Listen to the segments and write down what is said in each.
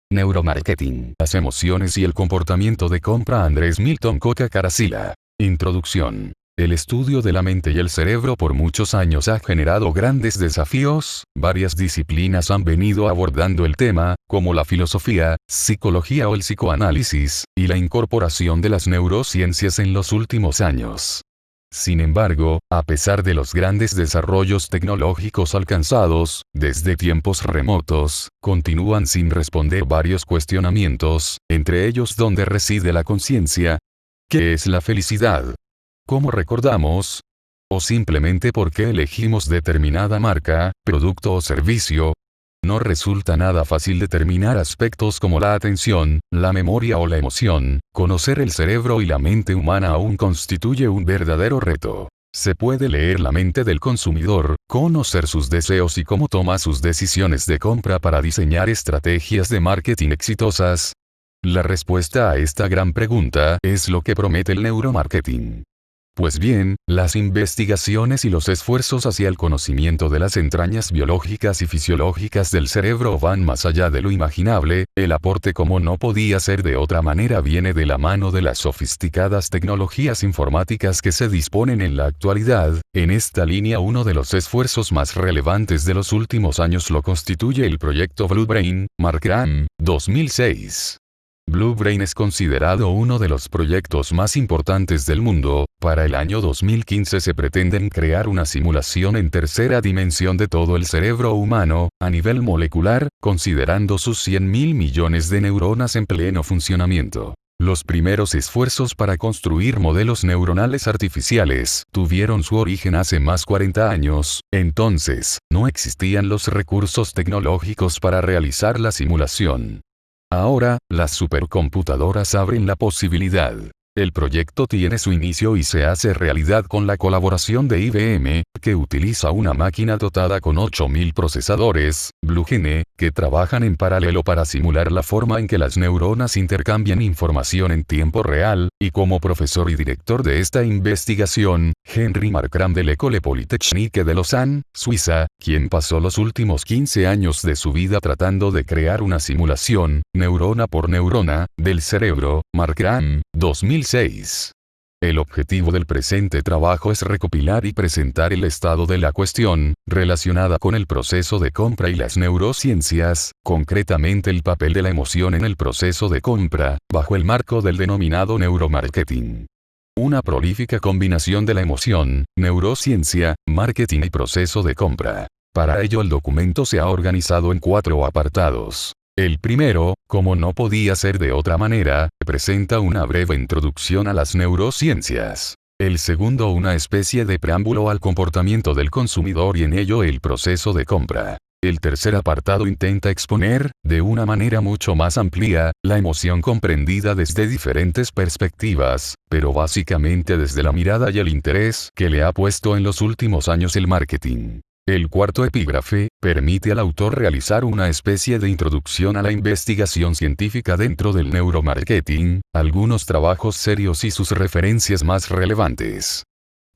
Neuromarketing. Las emociones y el comportamiento de compra. Andrés Milton Coca Caracila. Introducción. El estudio de la mente y el cerebro por muchos años ha generado grandes desafíos. Varias disciplinas han venido abordando el tema, como la filosofía, psicología o el psicoanálisis, y la incorporación de las neurociencias en los últimos años. Sin embargo, a pesar de los grandes desarrollos tecnológicos alcanzados, desde tiempos remotos, continúan sin responder varios cuestionamientos, entre ellos ¿dónde reside la conciencia? ¿Qué es la felicidad? ¿Cómo recordamos? ¿O simplemente por qué elegimos determinada marca, producto o servicio? No resulta nada fácil determinar aspectos como la atención, la memoria o la emoción. Conocer el cerebro y la mente humana aún constituye un verdadero reto. Se puede leer la mente del consumidor, conocer sus deseos y cómo toma sus decisiones de compra para diseñar estrategias de marketing exitosas. La respuesta a esta gran pregunta es lo que promete el neuromarketing. Pues bien, las investigaciones y los esfuerzos hacia el conocimiento de las entrañas biológicas y fisiológicas del cerebro van más allá de lo imaginable. El aporte, como no podía ser de otra manera, viene de la mano de las sofisticadas tecnologías informáticas que se disponen en la actualidad. En esta línea, uno de los esfuerzos más relevantes de los últimos años lo constituye el proyecto Blue Brain, Markram, 2006. Blue Brain es considerado uno de los proyectos más importantes del mundo. Para el año 2015 se pretenden crear una simulación en tercera dimensión de todo el cerebro humano, a nivel molecular, considerando sus 100.000 millones de neuronas en pleno funcionamiento. Los primeros esfuerzos para construir modelos neuronales artificiales tuvieron su origen hace más 40 años. Entonces, no existían los recursos tecnológicos para realizar la simulación. Ahora, las supercomputadoras abren la posibilidad. El proyecto tiene su inicio y se hace realidad con la colaboración de IBM, que utiliza una máquina dotada con 8.000 procesadores, BlueGene, que trabajan en paralelo para simular la forma en que las neuronas intercambian información en tiempo real, y como profesor y director de esta investigación, Henry Markram de l'École Polytechnique de Lausanne, Suiza, quien pasó los últimos 15 años de su vida tratando de crear una simulación, neurona por neurona, del cerebro. Markram, 2006. El objetivo del presente trabajo es recopilar y presentar el estado de la cuestión, relacionada con el proceso de compra y las neurociencias, concretamente el papel de la emoción en el proceso de compra, bajo el marco del denominado neuromarketing. Una prolífica combinación de la emoción, neurociencia, marketing y proceso de compra. Para ello el documento se ha organizado en 4 apartados. El primero, como no podía ser de otra manera, presenta una breve introducción a las neurociencias. El segundo, una especie de preámbulo al comportamiento del consumidor y en ello el proceso de compra. El tercer apartado intenta exponer, de una manera mucho más amplia, la emoción comprendida desde diferentes perspectivas, pero básicamente desde la mirada y el interés que le ha puesto en los últimos años el marketing. El cuarto epígrafe permite al autor realizar una especie de introducción a la investigación científica dentro del neuromarketing, algunos trabajos serios y sus referencias más relevantes.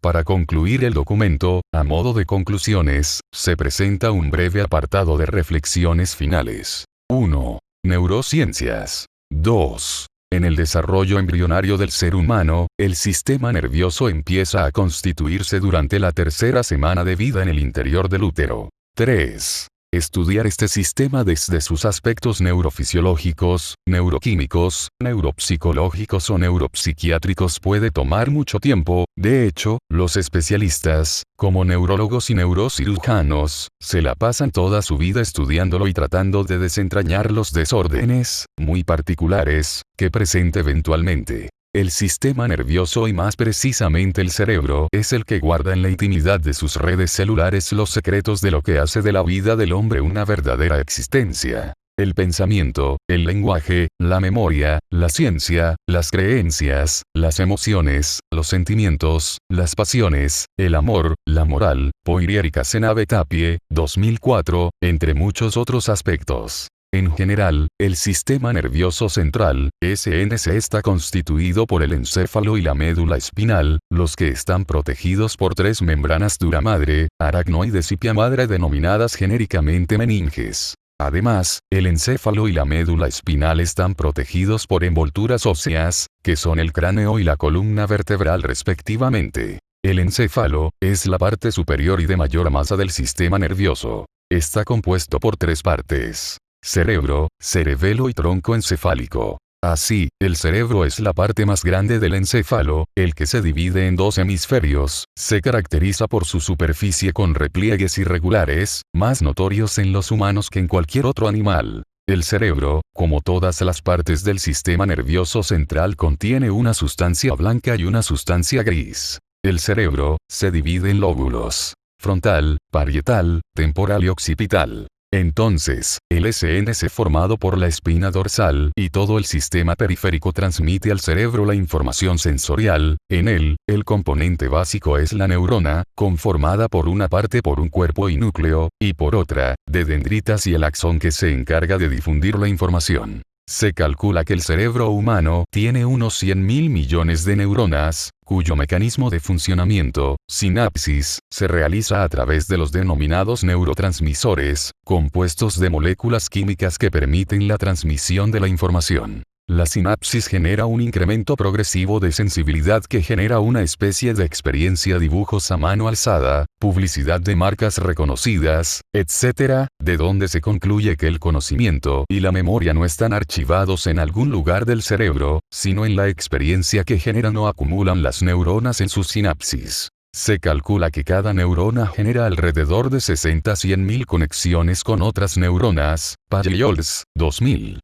Para concluir el documento, a modo de conclusiones, se presenta un breve apartado de reflexiones finales. 1. Neurociencias. 2. En el desarrollo embrionario del ser humano, el sistema nervioso empieza a constituirse durante la tercera semana de vida en el interior del útero. 3. Estudiar este sistema desde sus aspectos neurofisiológicos, neuroquímicos, neuropsicológicos o neuropsiquiátricos puede tomar mucho tiempo. De hecho, los especialistas, como neurólogos y neurocirujanos, se la pasan toda su vida estudiándolo y tratando de desentrañar los desórdenes, muy particulares, que presenta eventualmente. El sistema nervioso y más precisamente el cerebro es el que guarda en la intimidad de sus redes celulares los secretos de lo que hace de la vida del hombre una verdadera existencia. El pensamiento, el lenguaje, la memoria, la ciencia, las creencias, las emociones, los sentimientos, las pasiones, el amor, la moral, Poirier y Cazenave-Tapie, 2004, entre muchos otros aspectos. En general, el sistema nervioso central, SNC, está constituido por el encéfalo y la médula espinal, los que están protegidos por 3 membranas dura madre, aracnoides y pia madre denominadas genéricamente meninges. Además, el encéfalo y la médula espinal están protegidos por envolturas óseas, que son el cráneo y la columna vertebral respectivamente. El encéfalo es la parte superior y de mayor masa del sistema nervioso. Está compuesto por tres partes: cerebro, cerebelo y tronco encefálico. Así, el cerebro es la parte más grande del encéfalo, el que se divide en dos hemisferios, se caracteriza por su superficie con repliegues irregulares, más notorios en los humanos que en cualquier otro animal. El cerebro, como todas las partes del sistema nervioso central, contiene una sustancia blanca y una sustancia gris. El cerebro se divide en lóbulos: frontal, parietal, temporal y occipital. Entonces, el SNC formado por la espina dorsal y todo el sistema periférico transmite al cerebro la información sensorial. En él, el componente básico es la neurona, conformada por una parte por un cuerpo y núcleo, y por otra, de dendritas y el axón que se encarga de difundir la información. Se calcula que el cerebro humano tiene unos 100.000 millones de neuronas, cuyo mecanismo de funcionamiento, sinapsis, se realiza a través de los denominados neurotransmisores, compuestos de moléculas químicas que permiten la transmisión de la información. La sinapsis genera un incremento progresivo de sensibilidad que genera una especie de experiencia: dibujos a mano alzada, publicidad de marcas reconocidas, etc., de donde se concluye que el conocimiento y la memoria no están archivados en algún lugar del cerebro, sino en la experiencia que generan o acumulan las neuronas en sus sinapsis. Se calcula que cada neurona genera alrededor de 60-100.000 conexiones con otras neuronas, Pagelos, 2000.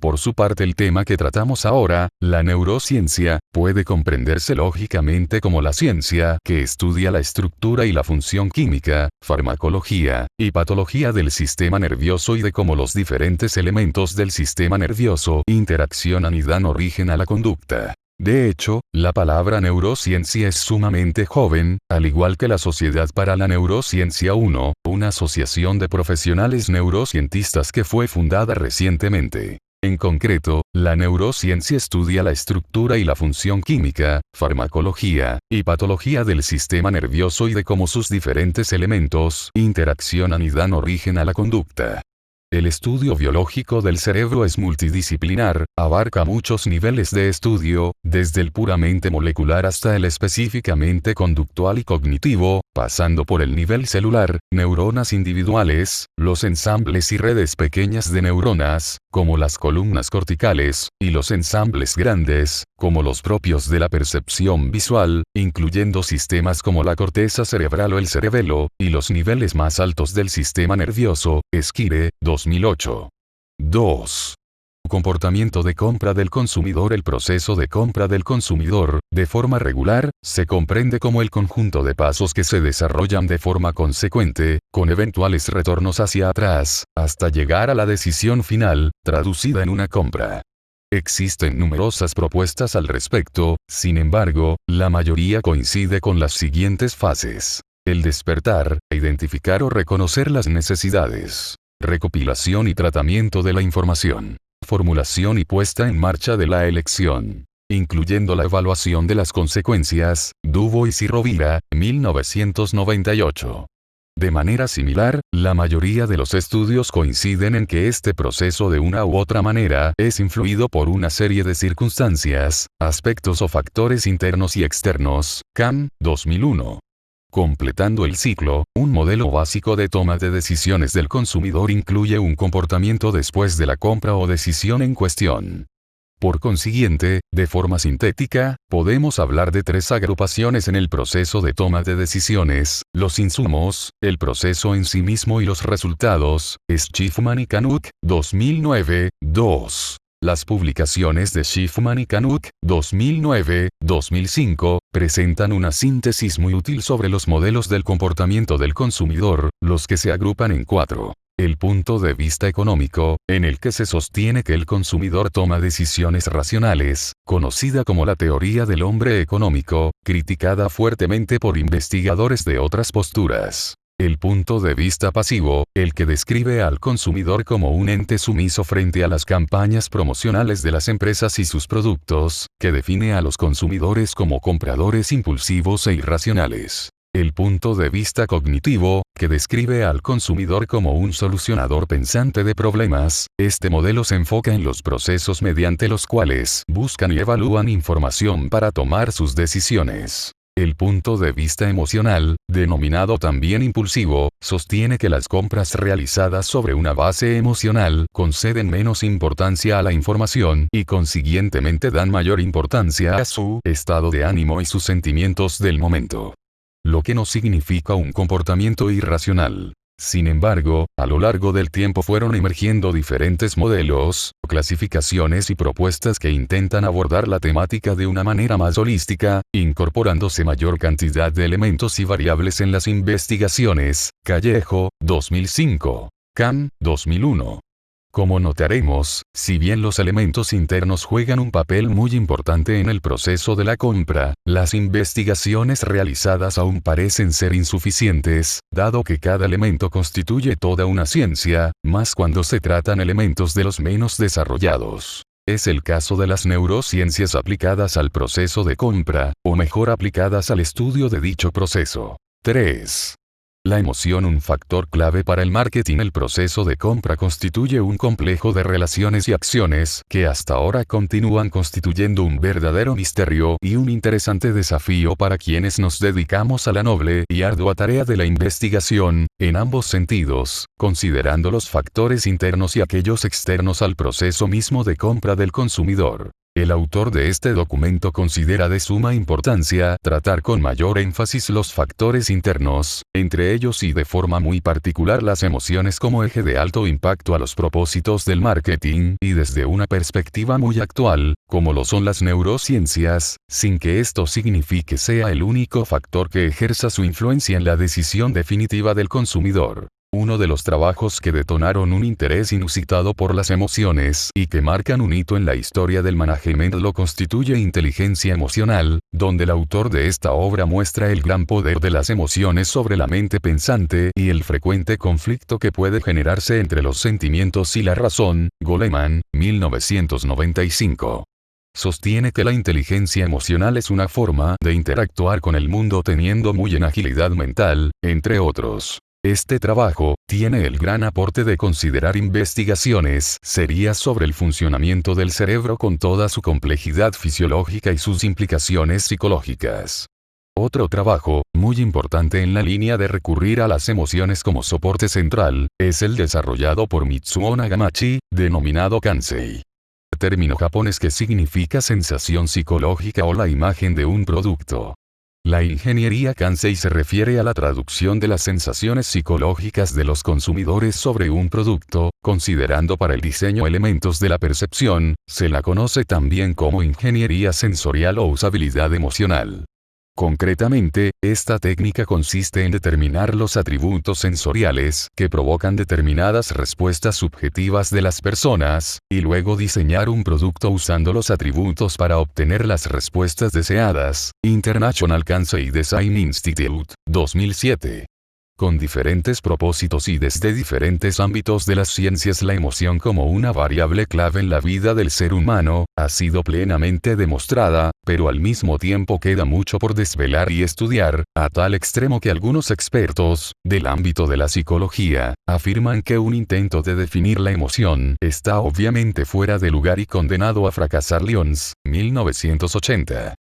Por su parte, el tema que tratamos ahora, la neurociencia, puede comprenderse lógicamente como la ciencia que estudia la estructura y la función química, farmacología y patología del sistema nervioso y de cómo los diferentes elementos del sistema nervioso interaccionan y dan origen a la conducta. De hecho, la palabra neurociencia es sumamente joven, al igual que la Sociedad para la Neurociencia I, una asociación de profesionales neurocientistas que fue fundada recientemente. En concreto, la neurociencia estudia la estructura y la función química, farmacología y patología del sistema nervioso y de cómo sus diferentes elementos interaccionan y dan origen a la conducta. El estudio biológico del cerebro es multidisciplinar, abarca muchos niveles de estudio, desde el puramente molecular hasta el específicamente conductual y cognitivo, pasando por el nivel celular, neuronas individuales, los ensambles y redes pequeñas de neuronas, como las columnas corticales, y los ensambles grandes, como los propios de la percepción visual, incluyendo sistemas como la corteza cerebral o el cerebelo, y los niveles más altos del sistema nervioso, Esquire, 2008. 2. Comportamiento de compra del consumidor. El proceso de compra del consumidor, de forma regular, se comprende como el conjunto de pasos que se desarrollan de forma consecuente, con eventuales retornos hacia atrás, hasta llegar a la decisión final, traducida en una compra. Existen numerosas propuestas al respecto, sin embargo, la mayoría coincide con las siguientes fases: el despertar, identificar o reconocer las necesidades, recopilación y tratamiento de la información, formulación y puesta en marcha de la elección, incluyendo la evaluación de las consecuencias, Dubois y Rovira, 1998. De manera similar, la mayoría de los estudios coinciden en que este proceso de una u otra manera es influido por una serie de circunstancias, aspectos o factores internos y externos, Kahn, 2001. Completando el ciclo, un modelo básico de toma de decisiones del consumidor incluye un comportamiento después de la compra o decisión en cuestión. Por consiguiente, de forma sintética, podemos hablar de tres agrupaciones en el proceso de toma de decisiones: los insumos, el proceso en sí mismo y los resultados. Schiffman y Canuck, 2009, 2. Las publicaciones de Schiffman y Canuck, 2009, 2005, presentan una síntesis muy útil sobre los modelos del comportamiento del consumidor, los que se agrupan en 4. El punto de vista económico, en el que se sostiene que el consumidor toma decisiones racionales, conocida como la teoría del hombre económico, criticada fuertemente por investigadores de otras posturas. El punto de vista pasivo, el que describe al consumidor como un ente sumiso frente a las campañas promocionales de las empresas y sus productos, que define a los consumidores como compradores impulsivos e irracionales. El punto de vista cognitivo, que describe al consumidor como un solucionador pensante de problemas, este modelo se enfoca en los procesos mediante los cuales buscan y evalúan información para tomar sus decisiones. El punto de vista emocional, denominado también impulsivo, sostiene que las compras realizadas sobre una base emocional conceden menos importancia a la información y consiguientemente dan mayor importancia a su estado de ánimo y sus sentimientos del momento. Lo que no significa un comportamiento irracional. Sin embargo, a lo largo del tiempo fueron emergiendo diferentes modelos, clasificaciones y propuestas que intentan abordar la temática de una manera más holística, incorporándose mayor cantidad de elementos y variables en las investigaciones. Callejo, 2005. Kahn, 2001. Como notaremos, si bien los elementos internos juegan un papel muy importante en el proceso de la compra, las investigaciones realizadas aún parecen ser insuficientes, dado que cada elemento constituye toda una ciencia, más cuando se tratan elementos de los menos desarrollados. Es el caso de las neurociencias aplicadas al proceso de compra, o mejor aplicadas al estudio de dicho proceso. 3. La emoción, un factor clave para el marketing. El proceso de compra constituye un complejo de relaciones y acciones que hasta ahora continúan constituyendo un verdadero misterio y un interesante desafío para quienes nos dedicamos a la noble y ardua tarea de la investigación, en ambos sentidos, considerando los factores internos y aquellos externos al proceso mismo de compra del consumidor. El autor de este documento considera de suma importancia tratar con mayor énfasis los factores internos, entre ellos y de forma muy particular las emociones como eje de alto impacto a los propósitos del marketing y desde una perspectiva muy actual, como lo son las neurociencias, sin que esto signifique sea el único factor que ejerza su influencia en la decisión definitiva del consumidor. Uno de los trabajos que detonaron un interés inusitado por las emociones y que marcan un hito en la historia del management lo constituye Inteligencia Emocional, donde el autor de esta obra muestra el gran poder de las emociones sobre la mente pensante y el frecuente conflicto que puede generarse entre los sentimientos y la razón. Goleman, 1995. Sostiene que la inteligencia emocional es una forma de interactuar con el mundo teniendo muy en agilidad mental, entre otros. Este trabajo tiene el gran aporte de considerar investigaciones serias sobre el funcionamiento del cerebro con toda su complejidad fisiológica y sus implicaciones psicológicas. Otro trabajo, muy importante en la línea de recurrir a las emociones como soporte central, es el desarrollado por Mitsuo Nagamachi, denominado Kansei. Término japonés que significa sensación psicológica o la imagen de un producto. La ingeniería Kansei se refiere a la traducción de las sensaciones psicológicas de los consumidores sobre un producto, considerando para el diseño elementos de la percepción. Se la conoce también como ingeniería sensorial o usabilidad emocional. Concretamente, esta técnica consiste en determinar los atributos sensoriales que provocan determinadas respuestas subjetivas de las personas, y luego diseñar un producto usando los atributos para obtener las respuestas deseadas. International Kansei Design Institute, 2007. Con diferentes propósitos y desde diferentes ámbitos de las ciencias, la emoción como una variable clave en la vida del ser humano ha sido plenamente demostrada, pero al mismo tiempo queda mucho por desvelar y estudiar, a tal extremo que algunos expertos del ámbito de la psicología afirman que un intento de definir la emoción está obviamente fuera de lugar y condenado a fracasar. Lyons, 1980.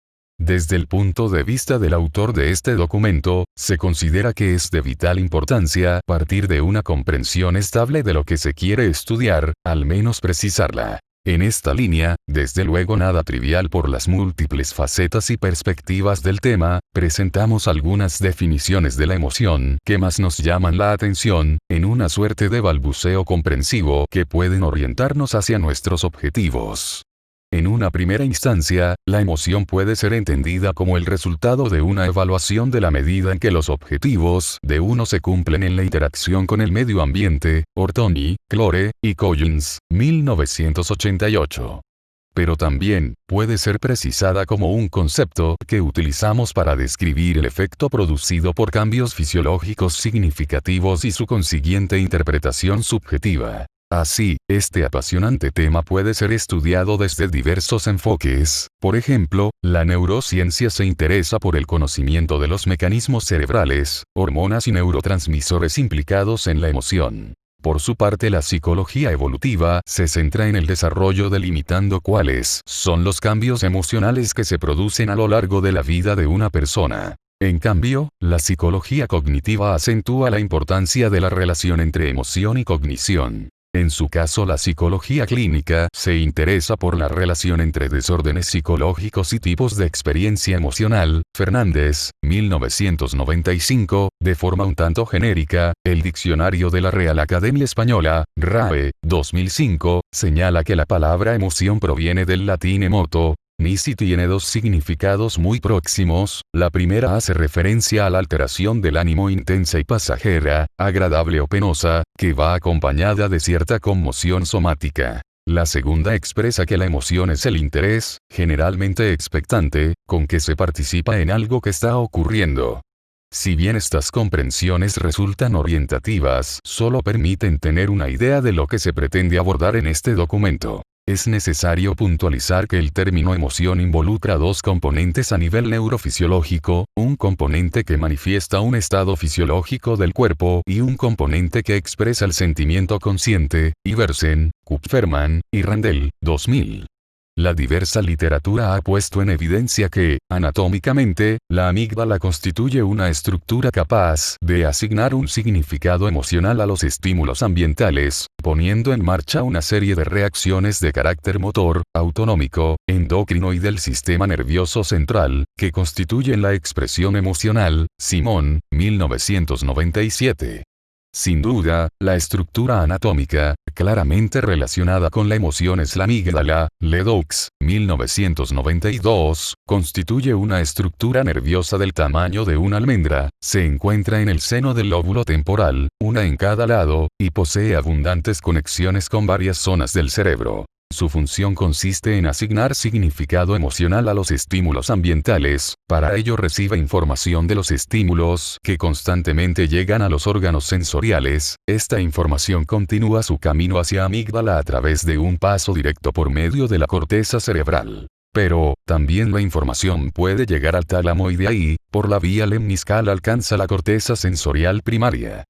Desde el punto de vista del autor de este documento, se considera que es de vital importancia partir de una comprensión estable de lo que se quiere estudiar, al menos precisarla. En esta línea, desde luego nada trivial por las múltiples facetas y perspectivas del tema, presentamos algunas definiciones de la emoción que más nos llaman la atención, en una suerte de balbuceo comprensivo que pueden orientarnos hacia nuestros objetivos. En una primera instancia, la emoción puede ser entendida como el resultado de una evaluación de la medida en que los objetivos de uno se cumplen en la interacción con el medio ambiente. Ortoni, Clore y Collins, 1988. Pero también puede ser precisada como un concepto que utilizamos para describir el efecto producido por cambios fisiológicos significativos y su consiguiente interpretación subjetiva. Así, este apasionante tema puede ser estudiado desde diversos enfoques, Por ejemplo, la neurociencia se interesa por el conocimiento de los mecanismos cerebrales, hormonas y neurotransmisores implicados en la emoción. Por su parte, la psicología evolutiva se centra en el desarrollo delimitando cuáles son los cambios emocionales que se producen a lo largo de la vida de una persona. En cambio, la psicología cognitiva acentúa la importancia de la relación entre emoción y cognición. En su caso, la psicología clínica se interesa por la relación entre desórdenes psicológicos y tipos de experiencia emocional. Fernández, 1995, de forma un tanto genérica, el Diccionario de la Real Academia Española, RAE, 2005, señala que la palabra emoción proviene del latín emoto, Nisi tiene dos significados muy próximos. La primera hace referencia a la alteración del ánimo intensa y pasajera, agradable o penosa, que va acompañada de cierta conmoción somática. La segunda expresa que la emoción es el interés, generalmente expectante, con que se participa en algo que está ocurriendo. Si bien estas comprensiones resultan orientativas, solo permiten tener una idea de lo que se pretende abordar en este documento. Es necesario puntualizar que el término emoción involucra dos componentes a nivel neurofisiológico, un componente que manifiesta un estado fisiológico del cuerpo y un componente que expresa el sentimiento consciente. Iversen, Kupferman, y Randell, 2000. La diversa literatura ha puesto en evidencia que, anatómicamente, la amígdala constituye una estructura capaz de asignar un significado emocional a los estímulos ambientales, poniendo en marcha una serie de reacciones de carácter motor, autonómico, endocrino y del sistema nervioso central, que constituyen la expresión emocional. Simón, 1997. Sin duda, la estructura anatómica, claramente relacionada con la emoción es la amígdala. Ledoux, 1992, constituye una estructura nerviosa del tamaño de una almendra, se encuentra en el seno del lóbulo temporal, una en cada lado, y posee abundantes conexiones con varias zonas del cerebro. Su función consiste en asignar significado emocional a los estímulos ambientales, para ello recibe información de los estímulos que constantemente llegan a los órganos sensoriales. Esta información continúa su camino hacia amígdala a través de un paso directo por medio de la corteza cerebral. Pero, también la información puede llegar al tálamo y de ahí, por la vía lemniscal alcanza la corteza sensorial primaria.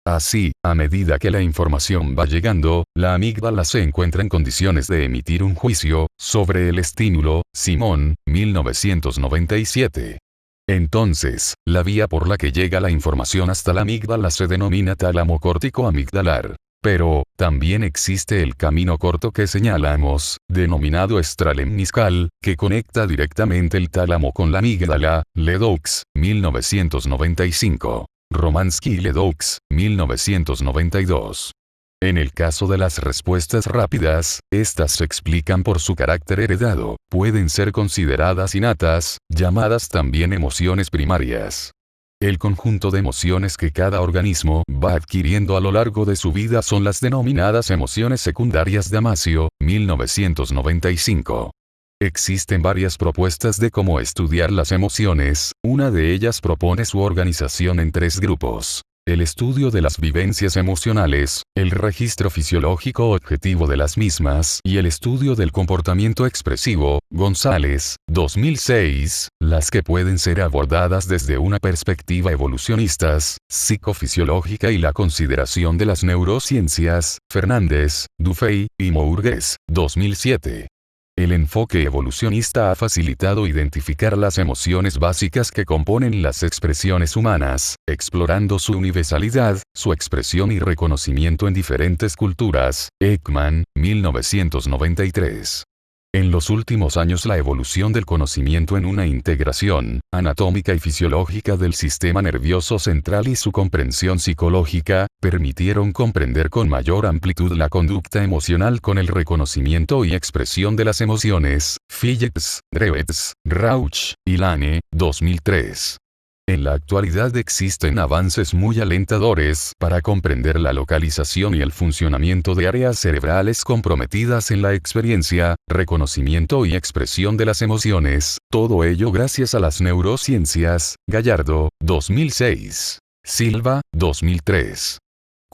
Así, a medida que la información va llegando, la amígdala se encuentra en condiciones de emitir un juicio sobre el estímulo. Simón, 1997. Entonces, la vía por la que llega la información hasta la amígdala se denomina tálamo córtico amigdalar. Pero, también existe el camino corto que señalamos, denominado extralemniscal, que conecta directamente el tálamo con la amígdala. Ledoux, 1995. Romansky y Ledoux, 1992. En el caso de las respuestas rápidas, estas se explican por su carácter heredado, pueden ser consideradas innatas, llamadas también emociones primarias. El conjunto de emociones que cada organismo va adquiriendo a lo largo de su vida son las denominadas emociones secundarias. Damasio, 1995. Existen varias propuestas de cómo estudiar las emociones, una de ellas propone su organización en tres grupos: el estudio de las vivencias emocionales, el registro fisiológico objetivo de las mismas y el estudio del comportamiento expresivo. González, 2006, las que pueden ser abordadas desde una perspectiva evolucionista, psicofisiológica y la consideración de las neurociencias. Fernández, Dufay, y Mourgues, 2007. El enfoque evolucionista ha facilitado identificar las emociones básicas que componen las expresiones humanas, explorando su universalidad, su expresión y reconocimiento en diferentes culturas. Ekman, 1993. En los últimos años la evolución del conocimiento en una integración anatómica y fisiológica del sistema nervioso central y su comprensión psicológica, permitieron comprender con mayor amplitud la conducta emocional con el reconocimiento y expresión de las emociones. Phillips, Drewetz, Rauch, y Lane, 2003. En la actualidad existen avances muy alentadores para comprender la localización y el funcionamiento de áreas cerebrales comprometidas en la experiencia, reconocimiento y expresión de las emociones, todo ello gracias a las neurociencias. Gallardo, 2006. Silva, 2003.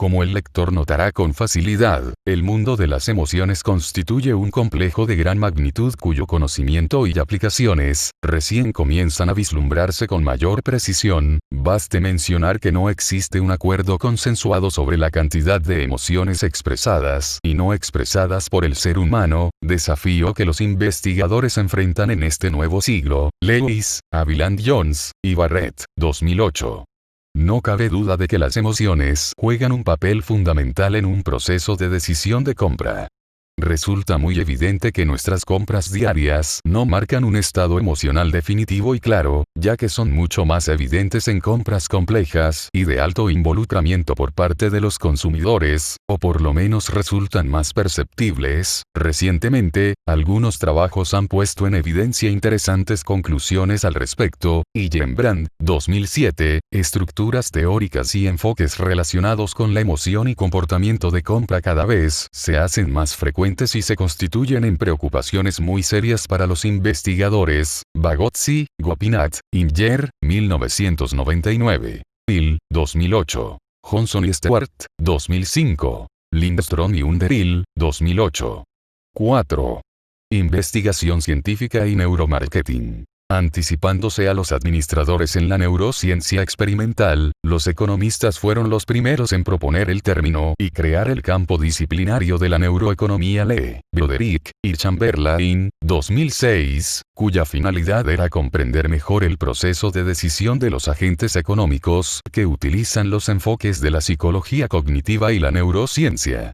Como el lector notará con facilidad, el mundo de las emociones constituye un complejo de gran magnitud cuyo conocimiento y aplicaciones recién comienzan a vislumbrarse con mayor precisión. Baste mencionar que no existe un acuerdo consensuado sobre la cantidad de emociones expresadas y no expresadas por el ser humano, desafío que los investigadores enfrentan en este nuevo siglo. Lewis, Aviland Jones y Barrett, 2008. No cabe duda de que las emociones juegan un papel fundamental en un proceso de decisión de compra. Resulta muy evidente que nuestras compras diarias no marcan un estado emocional definitivo y claro, ya que son mucho más evidentes en compras complejas y de alto involucramiento por parte de los consumidores, o por lo menos resultan más perceptibles. Recientemente, algunos trabajos han puesto en evidencia interesantes conclusiones al respecto, y Brand, 2007, estructuras teóricas y enfoques relacionados con la emoción y comportamiento de compra cada vez se hacen más frecuentes y se constituyen en preocupaciones muy serias para los investigadores. Bagozzi, Gopinath, Inger, 1999. Hill, 2008. Johnson y Stewart, 2005. Lindström y Underhill, 2008. 4. Investigación científica y neuromarketing. Anticipándose a los administradores en la neurociencia experimental, los economistas fueron los primeros en proponer el término y crear el campo disciplinario de la neuroeconomía. Lee, Broderick y Chamberlain, 2006, cuya finalidad era comprender mejor el proceso de decisión de los agentes económicos que utilizan los enfoques de la psicología cognitiva y la neurociencia.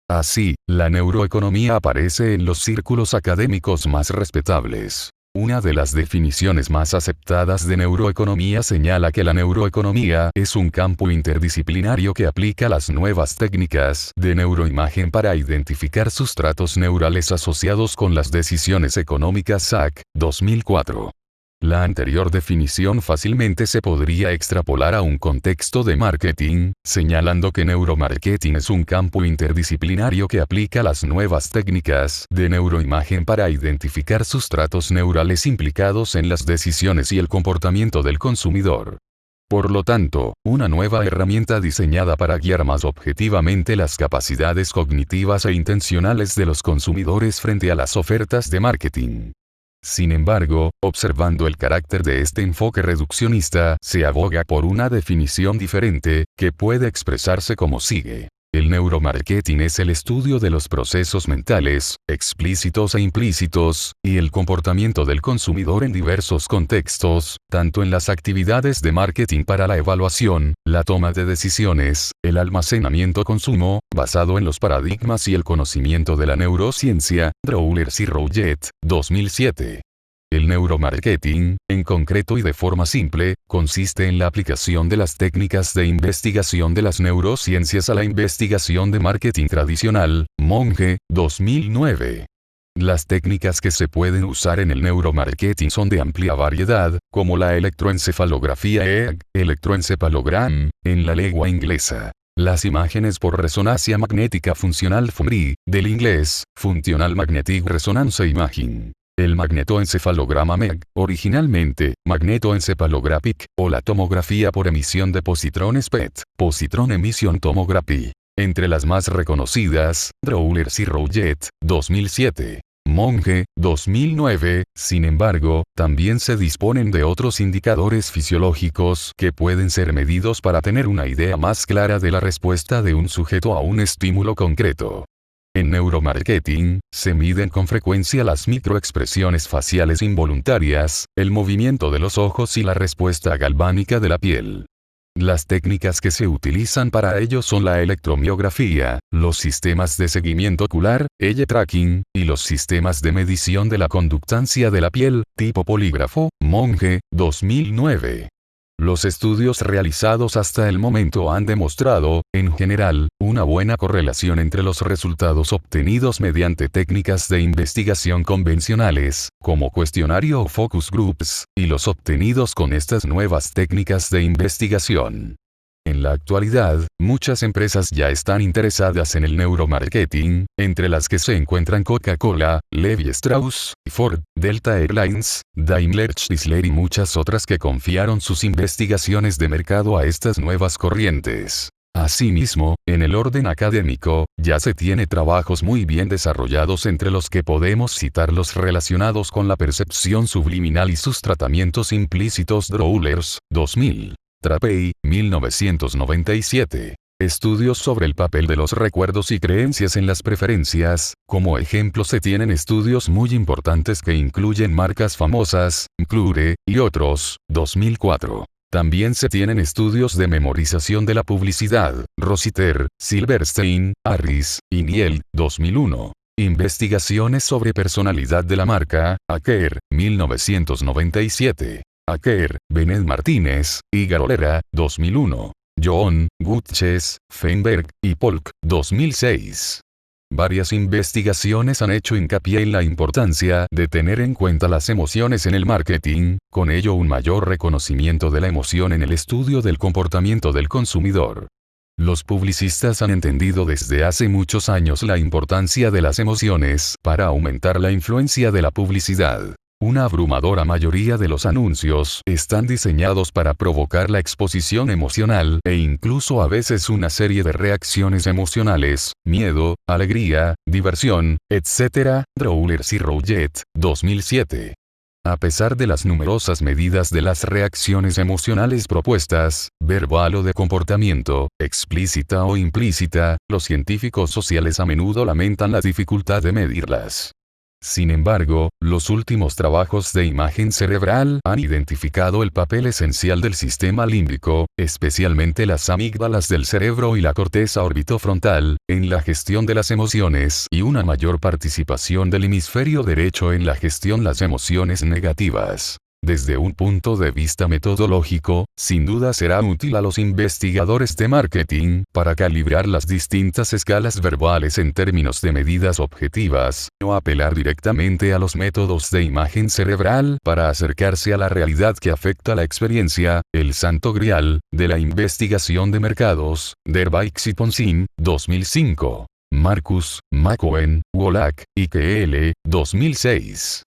Así, la neuroeconomía aparece en los círculos académicos más respetables. Una de las definiciones más aceptadas de neuroeconomía señala que la neuroeconomía es un campo interdisciplinario que aplica las nuevas técnicas de neuroimagen para identificar sustratos neurales asociados con las decisiones económicas. Sack, 2004. La anterior definición fácilmente se podría extrapolar a un contexto de marketing, señalando que neuromarketing es un campo interdisciplinario que aplica las nuevas técnicas de neuroimagen para identificar sustratos neurales implicados en las decisiones y el comportamiento del consumidor. Por lo tanto, una nueva herramienta diseñada para guiar más objetivamente las capacidades cognitivas e intencionales de los consumidores frente a las ofertas de marketing. Sin embargo, observando el carácter de este enfoque reduccionista, se aboga por una definición diferente, que puede expresarse como sigue. El neuromarketing es el estudio de los procesos mentales, explícitos e implícitos, y el comportamiento del consumidor en diversos contextos, tanto en las actividades de marketing para la evaluación, la toma de decisiones, el almacenamiento-consumo, basado en los paradigmas y el conocimiento de la neurociencia. Rowlers y Rouget, 2007. El neuromarketing, en concreto y de forma simple, consiste en la aplicación de las técnicas de investigación de las neurociencias a la investigación de marketing tradicional. Monge, 2009. Las técnicas que se pueden usar en el neuromarketing son de amplia variedad, como la electroencefalografía EEG, electroencefalogram, en la lengua inglesa. Las imágenes por resonancia magnética funcional FMRI, del inglés, Functional Magnetic Resonance Imaging. El magnetoencefalograma MEG, originalmente, magnetoencephalographic, o la tomografía por emisión de positrones PET, Positron Emission Tomography. Entre las más reconocidas, Rowlers y Rouget, 2007. Monge, 2009, sin embargo, también se disponen de otros indicadores fisiológicos que pueden ser medidos para tener una idea más clara de la respuesta de un sujeto a un estímulo concreto. En neuromarketing, se miden con frecuencia las microexpresiones faciales involuntarias, el movimiento de los ojos y la respuesta galvánica de la piel. Las técnicas que se utilizan para ello son la electromiografía, los sistemas de seguimiento ocular, eye tracking, y los sistemas de medición de la conductancia de la piel, tipo polígrafo. Monge, 2009. Los estudios realizados hasta el momento han demostrado, en general, una buena correlación entre los resultados obtenidos mediante técnicas de investigación convencionales, como cuestionario o focus groups, y los obtenidos con estas nuevas técnicas de investigación. En la actualidad, muchas empresas ya están interesadas en el neuromarketing, entre las que se encuentran Coca-Cola, Levi Strauss, Ford, Delta Airlines, Daimler Chrysler y muchas otras que confiaron sus investigaciones de mercado a estas nuevas corrientes. Asimismo, en el orden académico, ya se tiene trabajos muy bien desarrollados entre los que podemos citar los relacionados con la percepción subliminal y sus tratamientos implícitos Drowlers, 2000. Trapey, 1997. Estudios sobre el papel de los recuerdos y creencias en las preferencias. Como ejemplo se tienen estudios muy importantes que incluyen marcas famosas, McClure, y otros, 2004. También se tienen estudios de memorización de la publicidad, Rossiter, Silverstein, Harris, y Niel, 2001. Investigaciones sobre personalidad de la marca, Acker, 1997. Acker, Benet Martínez, y Garolera, 2001. John, Gutches, Feinberg, y Polk, 2006. Varias investigaciones han hecho hincapié en la importancia de tener en cuenta las emociones en el marketing, con ello un mayor reconocimiento de la emoción en el estudio del comportamiento del consumidor. Los publicistas han entendido desde hace muchos años la importancia de las emociones para aumentar la influencia de la publicidad. Una abrumadora mayoría de los anuncios están diseñados para provocar la exposición emocional e incluso a veces una serie de reacciones emocionales, miedo, alegría, diversión, etc. Drowlers y Rouget, 2007. A pesar de las numerosas medidas de las reacciones emocionales propuestas, verbal o de comportamiento, explícita o implícita, los científicos sociales a menudo lamentan la dificultad de medirlas. Sin embargo, los últimos trabajos de imagen cerebral han identificado el papel esencial del sistema límbico, especialmente las amígdalas del cerebro y la corteza orbitofrontal, en la gestión de las emociones y una mayor participación del hemisferio derecho en la gestión de las emociones negativas. Desde un punto de vista metodológico, sin duda será útil a los investigadores de marketing para calibrar las distintas escalas verbales en términos de medidas objetivas, o apelar directamente a los métodos de imagen cerebral para acercarse a la realidad que afecta la experiencia, el santo grial, de la investigación de mercados, Derbaix y Ponsin, 2005. Marcus, McCohen, Wolack, y K.L., 2006.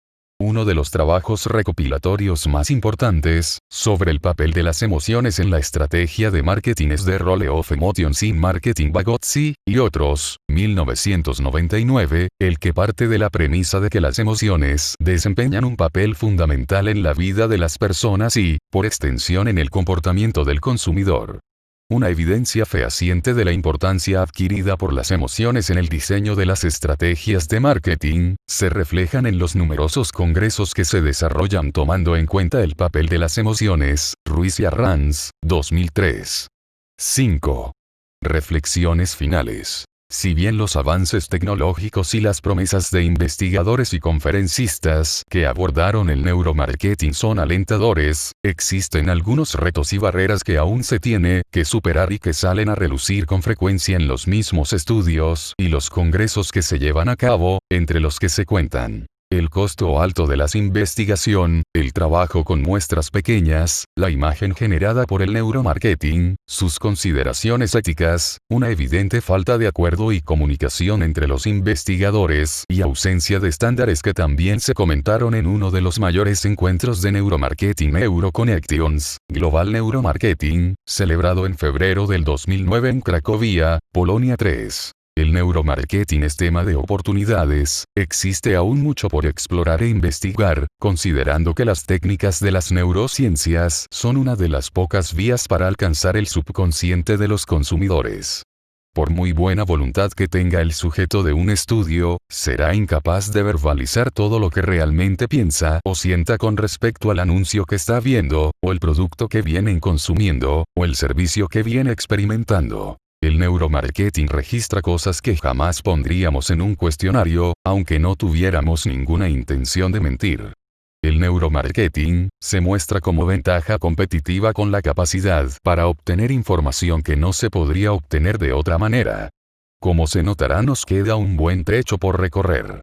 Uno de los trabajos recopilatorios más importantes, sobre el papel de las emociones en la estrategia de marketing es The Role of Emotions in Marketing Vygotsky, y otros, 1999, el que parte de la premisa de que las emociones desempeñan un papel fundamental en la vida de las personas y, por extensión en el comportamiento del consumidor. Una evidencia fehaciente de la importancia adquirida por las emociones en el diseño de las estrategias de marketing, se reflejan en los numerosos congresos que se desarrollan tomando en cuenta el papel de las emociones, Ruiz y Arranz, 2003. 5. Reflexiones finales. Si bien los avances tecnológicos y las promesas de investigadores y conferencistas que abordaron el neuromarketing son alentadores, existen algunos retos y barreras que aún se tiene que superar y que salen a relucir con frecuencia en los mismos estudios y los congresos que se llevan a cabo, entre los que se cuentan el costo alto de la investigación, el trabajo con muestras pequeñas, la imagen generada por el neuromarketing, sus consideraciones éticas, una evidente falta de acuerdo y comunicación entre los investigadores y ausencia de estándares que también se comentaron en uno de los mayores encuentros de neuromarketing Neuroconnections, Global Neuromarketing, celebrado en febrero del 2009 en Cracovia, Polonia 3. El neuromarketing es tema de oportunidades, existe aún mucho por explorar e investigar, considerando que las técnicas de las neurociencias son una de las pocas vías para alcanzar el subconsciente de los consumidores. Por muy buena voluntad que tenga el sujeto de un estudio, será incapaz de verbalizar todo lo que realmente piensa o sienta con respecto al anuncio que está viendo, o el producto que viene consumiendo, o el servicio que viene experimentando. El neuromarketing registra cosas que jamás pondríamos en un cuestionario, aunque no tuviéramos ninguna intención de mentir. El neuromarketing se muestra como ventaja competitiva con la capacidad para obtener información que no se podría obtener de otra manera. Como se notará, nos queda un buen trecho por recorrer.